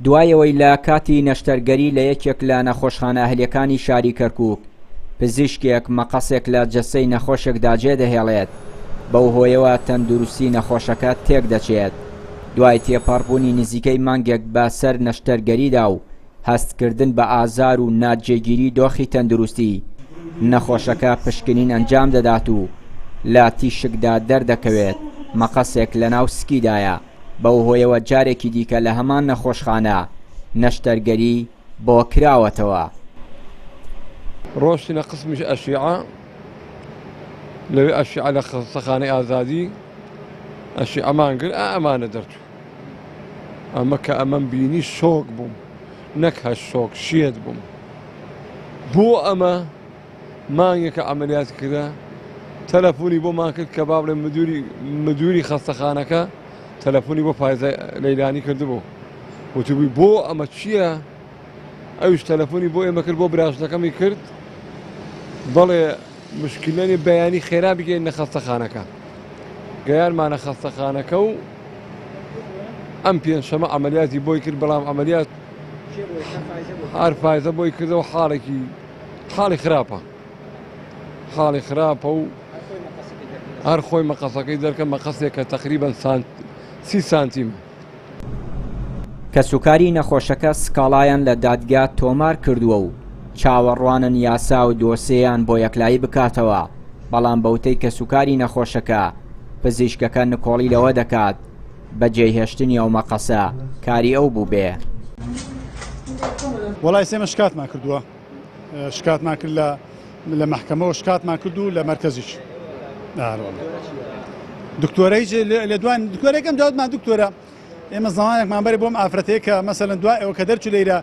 دوایەوەی لە کاتی نەشتەرگەری لە یەکێک لە نەخۆشخانە ئەهلیەکانی شاری کەرکووک پزیشکێک مەقەسێک لە جەسەی نەخۆشێکدا جێدەهێڵێت، بەو هۆیەوە تەندروستی نەخۆشەکە تێک دەچێت. دوای تێپەڕبوونی نزیکەی مانگێک بەسەر نەشتەرگەریدا و هەستکردن بە ئازار و نادجێگیری دۆخی تەندروستی، نەخۆشەکە پشکنین ئەنجام دەدات و لە تیشکدا دەردەکەوێت، مەقەسێک لە ناو سکیدایە. بەو هۆیەوە جارێکی دیکە لە هەمان نەخۆشخانە نەشتەرگەری بۆ کراوەتەوە. ڕۆشتینە قسمیش ئەشیعە لەوێ ئەشیعە لە خەستەخانەی ئازادی ئەشیعەمان کرد ئەمانە دەرچوو. ئەمە کە ئەمەم بینی شۆک بووم، نەک هەش شۆک شێت بووم. بۆ ئەمە مانگێکە عەمەلیات کرا تەلەفۆنی بۆمان کرد کە با بڵێ مدیری خەستەخانەکە تەلەفۆنی بۆ فایزە لەیلانی کردبوو، وتبووی بۆ ئەمە چییە؟ ئەویش تەلەفۆنی بۆ ئێمە کرد، بۆ براشەکەمی کرد بەڵێ مشکلەنی بەیانی خێرا بگەین خەستەخانەکە. گەیانمانە خەستەخانەکە و ئەم پێنجشەمە عەمەلیاتی بۆی کرد، بەڵام عەمەلیات هەر فایزە بۆی کردەوە حاڵی خراپە، حاڵی خراپە و هەر خۆی مەقەسەکەی دەرکە، مەقەسێک کە تەقریبەن 30 سانتیم. کەسوکاری نەخۆشەکە سکاڵایان لە دادگا تۆمار کردووە و چاوەڕوانن یاسا و دۆسێیان بۆ یەکلایی بکاتەوە، بەڵام بەوتەی کەسوکاری نەخۆشەکە پزیشکەکە نکۆڵی لەوە دەکات بە جێهێشتنی ئەو مەقەسە کاری ئەو بوو بێ. وەڵای سێمە شکاتمان کردووە، شکاتمان کرد لە مەحکەمەوە، شکاتمان کرد و لە مەرکەزیش. دکتۆرەی لە دوان دکتۆرێکم جاوتمان دکتۆرە ئێمە زمانێکمان بەرێ بۆم ئافرەتەیە کە مەسەلەن دوای ئەوە کە دەرچوو لەیرە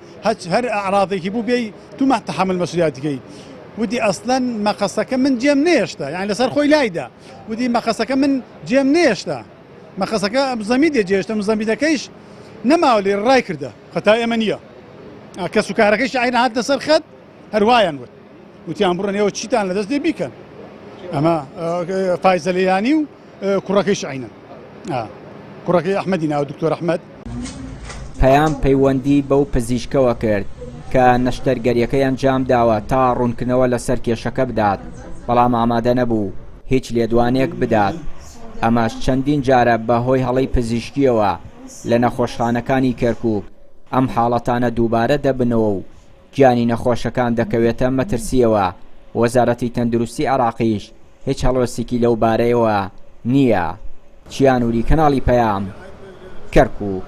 هەر ئەعراضێکی بوو بێی تو تەحمل مەسئولیەتیکەی. وتی ئەسڵەن مەقەسەکە من جێم نێشتا، یعنی لەسەر خۆی لایدا، وتی مەقەسەکە من جێم نێشتا، مەقەسەکە زەمی دێجێشتم، زەمیدەکەیش نەماوە لێ ڕای کردە، خەتای ئێمە نییە. کە سوکارەکەیش عینە هاتە سەر خەت هەروایان وت، وتیان بڕنەوە چیتان لەدەست دێ بیکەن. ئەمە فایزە لەیانی و کوڕەکەیش عینە، کوڕەکەی ئەحمەدی ناوە دکتۆر ئەحمەد. پەیام پەیوەندی بەو پزیشکەوە کرد کە نەشتەرگەریەکەی ئەنجام داوە تا ڕوونکردنەوە لەسەر کێشەکە بدات، بەڵام ئامادە نەبوو هیچ لێدوانێک بدات. ئەمەش چەندین جارە بەهۆی هەڵەی پزیشکیەوە لە نەخۆشخانەکانی کەرکووک ئەم حاڵەتانە دووبارە دەبنەوە و گیانی نەخۆشەکان دەکەوێتە مەترسیەوە. وەزارەتی تەندروستی عێراقیش هیچ هەڵوەسێکی لەو بارەیەوە نییە. چیانوری، کەناڵی پەیام، کەرکووک.